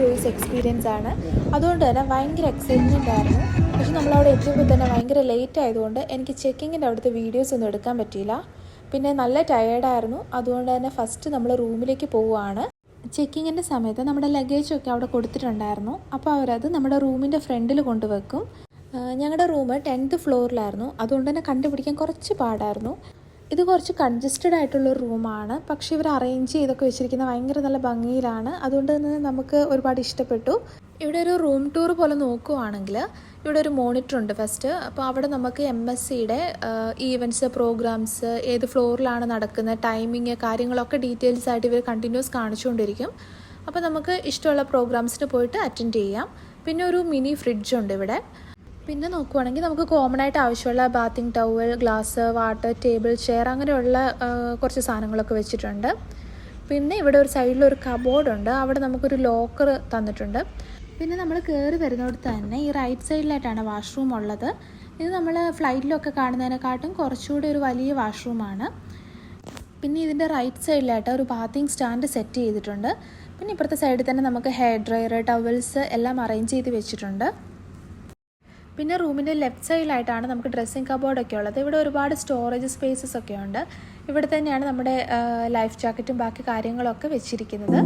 Cruise experience ആണ്. അതുകൊണ്ട് തന്നെ ഭയങ്കര എക്സൈറ്റ്മെൻ്റ് ആയിരുന്നു. പക്ഷെ നമ്മളവിടെ എത്തിയപ്പോൾ തന്നെ ഭയങ്കര ലേറ്റ് ആയതുകൊണ്ട് എനിക്ക് ചെക്കിങ്ങിൻ്റെ അവിടുത്തെ വീഡിയോസ് ഒന്നും എടുക്കാൻ പറ്റിയില്ല. പിന്നെ നല്ല ടയേർഡായിരുന്നു. അതുകൊണ്ട് തന്നെ ഫസ്റ്റ് നമ്മൾ റൂമിലേക്ക് പോവുകയാണ്. ചെക്കിങ്ങിൻ്റെ സമയത്ത് നമ്മുടെ ലഗേജൊക്കെ അവിടെ കൊടുത്തിട്ടുണ്ടായിരുന്നു. അപ്പോൾ അവരത് നമ്മുടെ റൂമിൻ്റെ ഫ്രണ്ടിൽ കൊണ്ടുവെക്കും. ഞങ്ങളുടെ റൂം 10th ഫ്ലോറിലായിരുന്നു. അതുകൊണ്ട് തന്നെ കണ്ടുപിടിക്കാൻ കുറച്ച് പാടായിരുന്നു. ഇത് കുറച്ച് കൺജസ്റ്റഡ് ആയിട്ടുള്ളൊരു റൂമാണ്. പക്ഷേ ഇവർ അറേഞ്ച് ചെയ്തൊക്കെ വെച്ചിരിക്കുന്ന ഭയങ്കര നല്ല ഭംഗിയിലാണ്. അതുകൊണ്ട് തന്നെ നമുക്ക് ഒരുപാട് ഇഷ്ടപ്പെട്ടു. ഇവിടെ ഒരു റൂം ടൂർ പോലെ നോക്കുവാണെങ്കിൽ ഇവിടെ ഒരു മോണിറ്റർ ഉണ്ട് ഫസ്റ്റ്. അപ്പോൾ അവിടെ നമുക്ക് MSCയുടെ ഈവൻറ്റ്സ്, പ്രോഗ്രാംസ്, ഏത് ഫ്ലോറിലാണ് നടക്കുന്നത്, ടൈമിങ്, കാര്യങ്ങളൊക്കെ ഡീറ്റെയിൽസ് ആയിട്ട് ഇവർ കണ്ടിന്യൂസ് കാണിച്ചുകൊണ്ടിരിക്കും. അപ്പോൾ നമുക്ക് ഇഷ്ടമുള്ള പ്രോഗ്രാംസിന് പോയിട്ട് അറ്റൻഡ് ചെയ്യാം. പിന്നെ ഒരു മിനി ഫ്രിഡ്ജ് ഉണ്ട് ഇവിടെ. പിന്നെ നോക്കുവാണെങ്കിൽ നമുക്ക് കോമൺ ആയിട്ട് ആവശ്യമുള്ള bathing towel, glass, water, table, chair അങ്ങനെയുള്ള കുറച്ച് സാധനങ്ങളൊക്കെ വെച്ചിട്ടുണ്ട്. പിന്നെ ഇവിടെ ഒരു സൈഡിലൊരു കബോർഡുണ്ട്. അവിടെ നമുക്കൊരു ലോക്കർ തന്നിട്ടുണ്ട്. പിന്നെ നമ്മൾ കയറി വരുന്നിടത്ത് തന്നെ ഈ റൈറ്റ് സൈഡിലായിട്ടാണ് വാഷ്റൂം ഉള്ളത്. ഇത് നമ്മൾ ഫ്ലൈറ്റിലൊക്കെ കാണുന്നതിനെക്കാട്ടും കുറച്ചുകൂടി ഒരു വലിയ വാഷ്റൂമാണ്. പിന്നെ ഇതിൻ്റെ റൈറ്റ് സൈഡിലായിട്ട് ഒരു ബാത്തിങ് സ്റ്റാൻഡ് സെറ്റ് ചെയ്തിട്ടുണ്ട്. പിന്നെ ഇപ്പുറത്തെ സൈഡിൽ തന്നെ നമുക്ക് ഹെയർ ഡ്രയർ, ടവൽസ് എല്ലാം അറേഞ്ച് ചെയ്ത് വെച്ചിട്ടുണ്ട്. പിന്നെ റൂമിൻ്റെ ലെഫ്റ്റ് സൈഡിലായിട്ടാണ് നമുക്ക് ഡ്രസ്സിങ് കബോർഡൊക്കെ ഉള്ളത്. ഇവിടെ ഒരുപാട് സ്റ്റോറേജ് സ്പേസസ് ഒക്കെ ഉണ്ട്. ഇവിടെ തന്നെയാണ് നമ്മുടെ ലൈഫ് ജാക്കറ്റും ബാക്കി കാര്യങ്ങളൊക്കെ വെച്ചിരിക്കുന്നത്.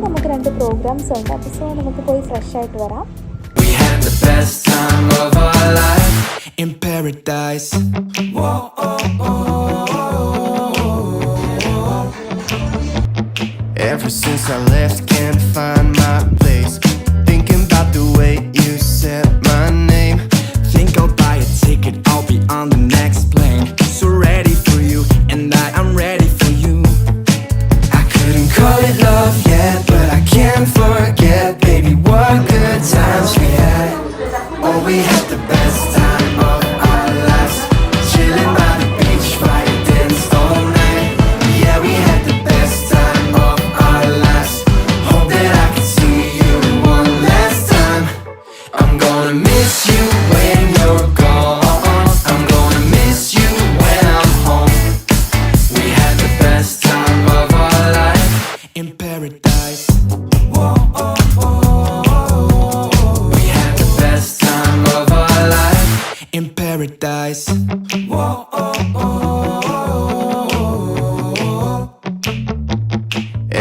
നമുക്ക് 2 പ്രോഗ്രാംസ് ഉണ്ട്. അപ്പോൾ സോ നമുക്ക് പോയി ഫ്രഷ് ആയിട്ട് വരാം. We had the best time of our life in paradise. Whoa, oh, oh. Ever since I left, can't find my place. Thinking about the way you said my name. Think I'll buy a ticket, I'll be on the next plane. So ready for you, and I'm ready for you. I couldn't call it love yet, but I can't forget, baby, what good times we had. Oh, we had the best time of our lives, chilling by the beach, fighting all night. Yeah, we had the best time of our lives. Hope that I can see you one last time. I'm gonna miss you when you're gone. I'm gonna miss you when I'm home. We had the best time of our life in paradise. Whoa, oh, oh. We had the best time of our life in paradise. Whoa, oh, oh.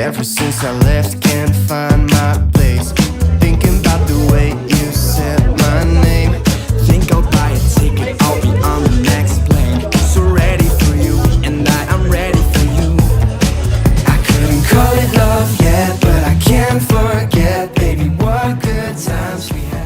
Ever since I left, can't find my place. Thinking about the way you said my name. Think I'll buy a ticket, I'll be on the next plane. So ready for you, and I'm ready for you. I couldn't call it love yet, but I can't forget, baby, what good times we had.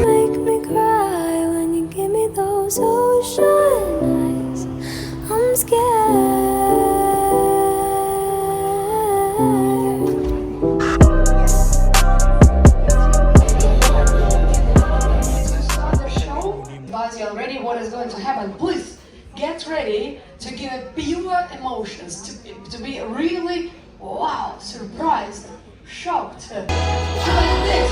Make me cry when you give me those ocean eyes. I'm scared. Guys, you are ready? What is going to happen? Please get ready to give it pure emotions, to be really wow, surprised, shocked. Like this.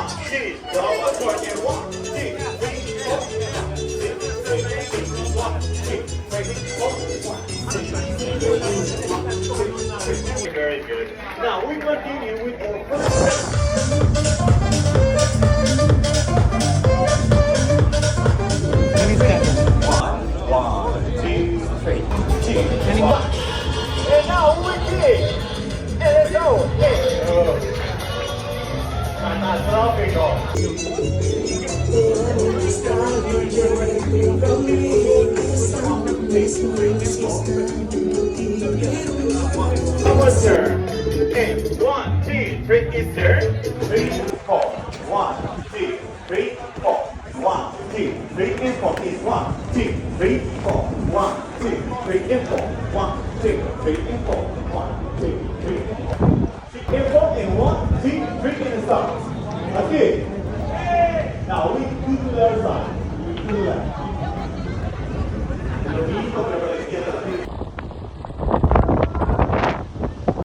1, 2, go one more again. 1, 2, 3, 4, 5, 6, 7, 8. 1, 2, 3, 4, 5, 6, 7, 8. Very good. Now we continue with our first. One, two, three, two, one. And now we dig. And let's go. Fantastico. Someone's turn. And 1, 2, 3, it's turn. 3, 4. 1, 2, 3, 4. 1, 2, 3, and 4 is 1, 2, 3, 4. 1, 2, 3, and 4. 1, 2, 3, and 4. 1, 2, 3, and 4. 3 and 4 and 1, 2, 3 and stop. Okay. Now we do the other side. We do that.